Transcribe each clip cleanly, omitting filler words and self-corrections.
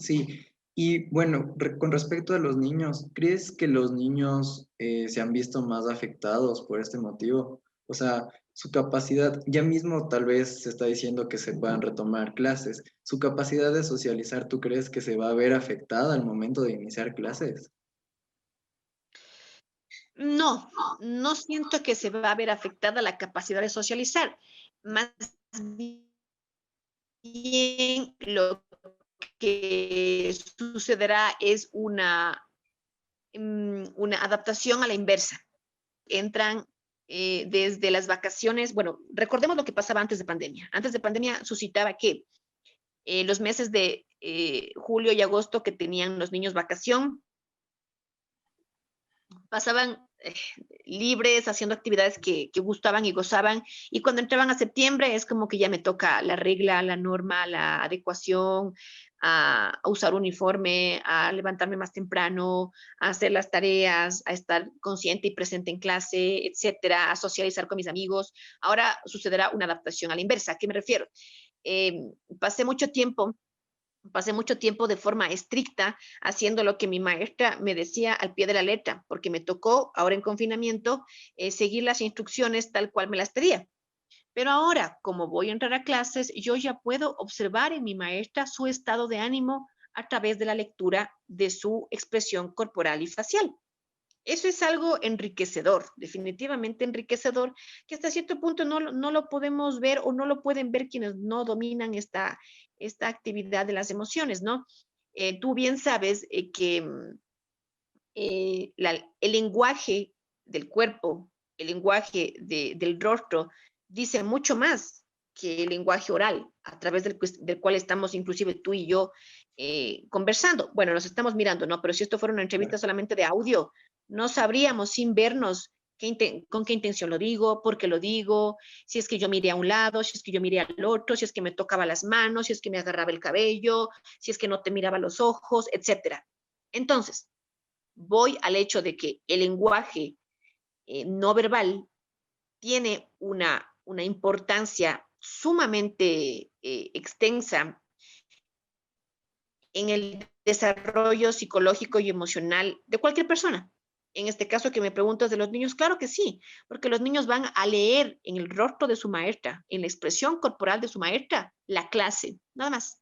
Sí, y bueno, con respecto a los niños, ¿crees que los niños se han visto más afectados por este motivo? O sea, su capacidad, ya mismo tal vez se está diciendo que se puedan retomar clases, su capacidad de socializar, ¿tú crees que se va a ver afectada al momento de iniciar clases? No, no siento que se va a ver afectada la capacidad de socializar. Más bien lo que sucederá es una adaptación a la inversa. Entran desde las vacaciones, bueno, recordemos lo que pasaba antes de pandemia. Antes de pandemia suscitaba que los meses de julio y agosto que tenían los niños vacación, pasaban libres, haciendo actividades que gustaban y gozaban, y cuando entraban a septiembre es como que ya me toca la regla, la norma, la adecuación, a usar uniforme, a levantarme más temprano, a hacer las tareas, a estar consciente y presente en clase, etcétera, a socializar con mis amigos. Ahora sucederá una adaptación a la inversa. ¿A qué me refiero? Eh, pasé mucho tiempo Pasé mucho tiempo de forma estricta haciendo lo que mi maestra me decía al pie de la letra, porque me tocó ahora en confinamiento seguir las instrucciones tal cual me las pedía. Pero ahora, como voy a entrar a clases, yo ya puedo observar en mi maestra su estado de ánimo a través de la lectura de su expresión corporal y facial. Eso es algo enriquecedor, definitivamente enriquecedor, que hasta cierto punto no lo podemos ver o no lo pueden ver quienes no dominan esta actividad de las emociones, ¿no? Tú bien sabes que el lenguaje del cuerpo, el lenguaje del rostro, dice mucho más que el lenguaje oral, a través del cual estamos inclusive tú y yo conversando. Bueno, nos estamos mirando, ¿no? Pero si esto fuera una entrevista solamente de audio, no sabríamos sin vernos con qué intención lo digo, por qué lo digo, si es que yo miré a un lado, si es que yo miré al otro, si es que me tocaba las manos, si es que me agarraba el cabello, si es que no te miraba los ojos, etcétera. Entonces, voy al hecho de que el lenguaje no verbal tiene una importancia sumamente extensa en el desarrollo psicológico y emocional de cualquier persona. En este caso que me preguntas de los niños, claro que sí, porque los niños van a leer en el rostro de su maestra, en la expresión corporal de su maestra, la clase, nada más.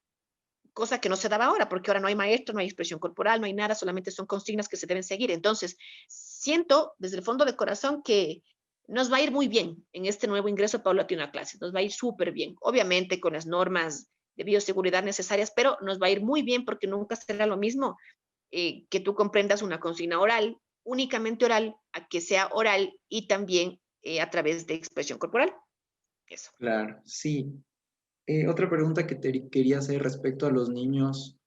Cosa que no se daba ahora, porque ahora no hay maestro, no hay expresión corporal, no hay nada, solamente son consignas que se deben seguir. Entonces, siento desde el fondo del corazón que nos va a ir muy bien en este nuevo ingreso paulatino a clases, nos va a ir súper bien, obviamente con las normas de bioseguridad necesarias, pero nos va a ir muy bien porque nunca será lo mismo que tú comprendas una consigna oral, únicamente oral, a que sea oral y también a través de expresión corporal. Eso. Claro, sí. Otra pregunta que te quería hacer respecto a los niños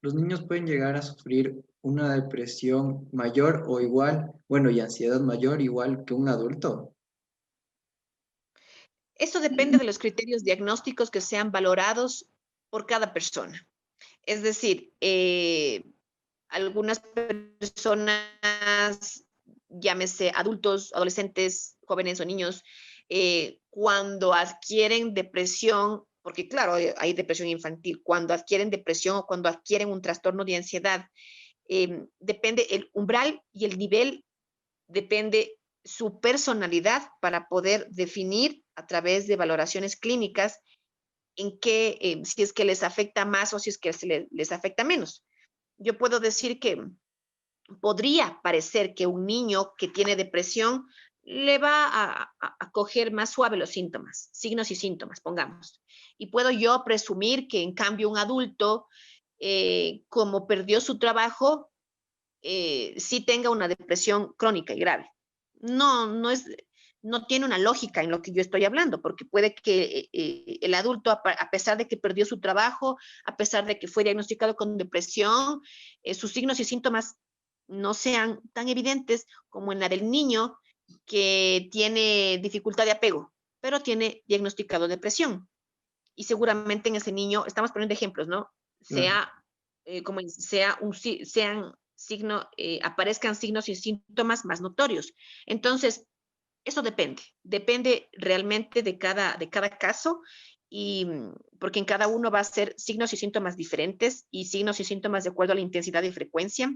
pueden llegar a sufrir una depresión mayor o igual, bueno, y ansiedad mayor igual que un adulto. Eso depende de los criterios diagnósticos que sean valorados por cada persona. Es decir, algunas personas, llámese adultos, adolescentes, jóvenes o niños, cuando adquieren depresión, porque claro, hay depresión infantil, cuando adquieren depresión o cuando adquieren un trastorno de ansiedad, depende el umbral y el nivel, depende su personalidad para poder definir a través de valoraciones clínicas en qué, si es que les afecta más o si es que les afecta menos. Yo puedo decir que podría parecer que un niño que tiene depresión le va a coger más suave los síntomas, signos y síntomas, pongamos. Y puedo yo presumir que en cambio un adulto, como perdió su trabajo, sí tenga una depresión crónica y grave. No tiene una lógica en lo que yo estoy hablando, porque puede que el adulto, a pesar de que perdió su trabajo, a pesar de que fue diagnosticado con depresión, sus signos y síntomas no sean tan evidentes como en la del niño que tiene dificultad de apego, pero tiene diagnosticado depresión. Y seguramente en ese niño, estamos poniendo ejemplos, ¿no? Claro. Sea, como sea sean aparezcan signos y síntomas más notorios. Entonces, eso depende realmente de cada caso porque en cada uno va a ser signos y síntomas diferentes y signos y síntomas de acuerdo a la intensidad y frecuencia.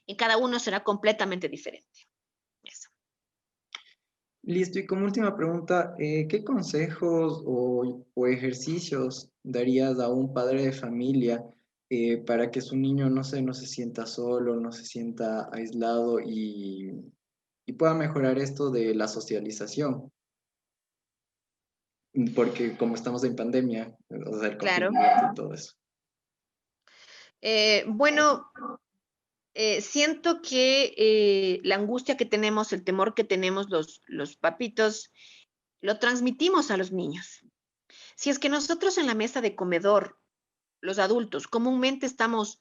En cada uno será completamente diferente. Eso. Listo, y como última pregunta, ¿qué consejos o ejercicios darías a un padre de familia para que su niño, no sé, no se sienta solo, no se sienta aislado y pueda mejorar esto de la socialización? Porque como estamos en pandemia, o sea, el Claro. confinamiento y todo eso. Bueno, siento que la angustia que tenemos, el temor que tenemos los papitos, lo transmitimos a los niños. Si es que nosotros en la mesa de comedor, los adultos, comúnmente estamos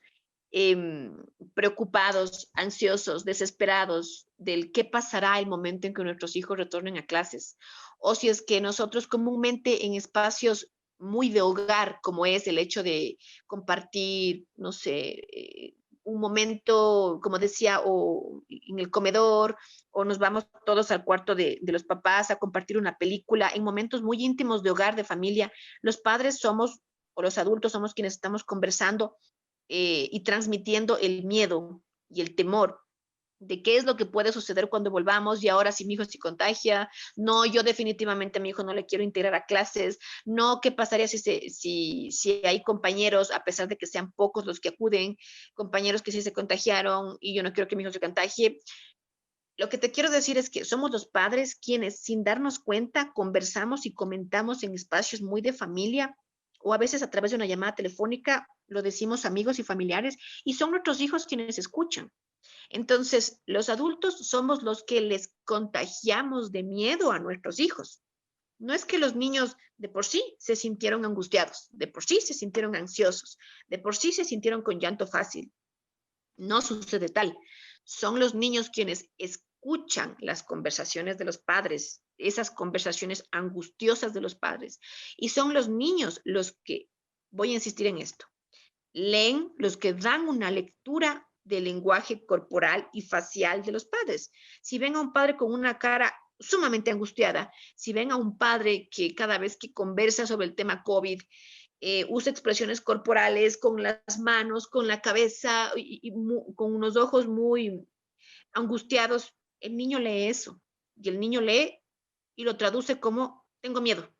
em, preocupados, ansiosos, desesperados del qué pasará el momento en que nuestros hijos retornen a clases, o si es que nosotros comúnmente en espacios muy de hogar, como es el hecho de compartir, no sé, un momento, como decía, o en el comedor, o nos vamos todos al cuarto de los papás a compartir una película, en momentos muy íntimos de hogar, de familia, los padres somos, o los adultos somos quienes estamos conversando y transmitiendo el miedo y el temor de qué es lo que puede suceder cuando volvamos y ahora si mi hijo se contagia, no, yo definitivamente a mi hijo no le quiero integrar a clases, no, qué pasaría si hay compañeros, a pesar de que sean pocos los que acuden, compañeros que sí se contagiaron y yo no quiero que mi hijo se contagie. Lo que te quiero decir es que somos los padres quienes, sin darnos cuenta, conversamos y comentamos en espacios muy de familia o a veces a través de una llamada telefónica, lo decimos amigos y familiares, y son nuestros hijos quienes escuchan. Entonces, los adultos somos los que les contagiamos de miedo a nuestros hijos. No es que los niños de por sí se sintieron angustiados, de por sí se sintieron ansiosos, de por sí se sintieron con llanto fácil. No sucede tal. Son los niños quienes escuchan las conversaciones de los padres, esas conversaciones angustiosas de los padres. Y son los niños los que, voy a insistir en esto, leen, los que dan una lectura del lenguaje corporal y facial de los padres. Si ven a un padre con una cara sumamente angustiada, si ven a un padre que cada vez que conversa sobre el tema COVID usa expresiones corporales con las manos, con la cabeza con unos ojos muy angustiados, el niño lee eso y el niño lee y lo traduce como tengo miedo,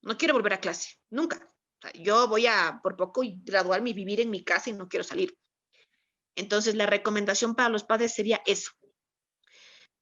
no quiero volver a clase, nunca. O sea, yo voy a por poco y graduarme y vivir en mi casa y no quiero salir. Entonces, la recomendación para los padres sería eso,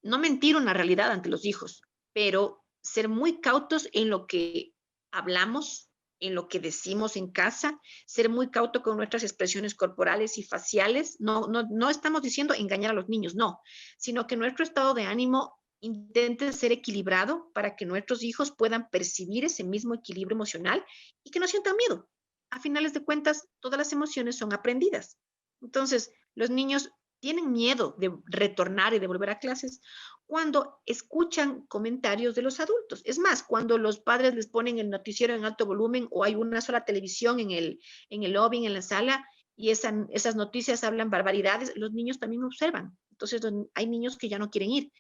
no mentir una realidad ante los hijos, pero ser muy cautos en lo que hablamos, en lo que decimos en casa, ser muy cauto con nuestras expresiones corporales y faciales. No estamos diciendo engañar a los niños, no, sino que nuestro estado de ánimo intente ser equilibrado para que nuestros hijos puedan percibir ese mismo equilibrio emocional y que no sientan miedo. A finales de cuentas, todas las emociones son aprendidas. Entonces, los niños tienen miedo de retornar y de volver a clases cuando escuchan comentarios de los adultos. Es más, cuando los padres les ponen el noticiero en alto volumen o hay una sola televisión en el lobby, en la sala, y esas noticias hablan barbaridades, los niños también observan. Entonces, hay niños que ya no quieren ir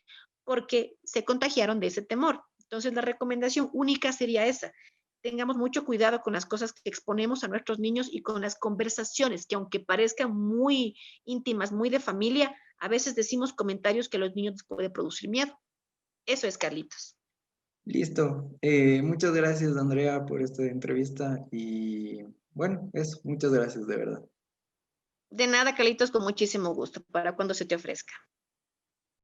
porque se contagiaron de ese temor. Entonces, la recomendación única sería esa. Tengamos mucho cuidado con las cosas que exponemos a nuestros niños y con las conversaciones, que aunque parezcan muy íntimas, muy de familia, a veces decimos comentarios que a los niños les puede producir miedo. Eso es, Carlitos. Listo. Muchas gracias, Andrea, por esta entrevista y bueno, eso, muchas gracias de verdad. De nada, Carlitos, con muchísimo gusto, para cuando se te ofrezca.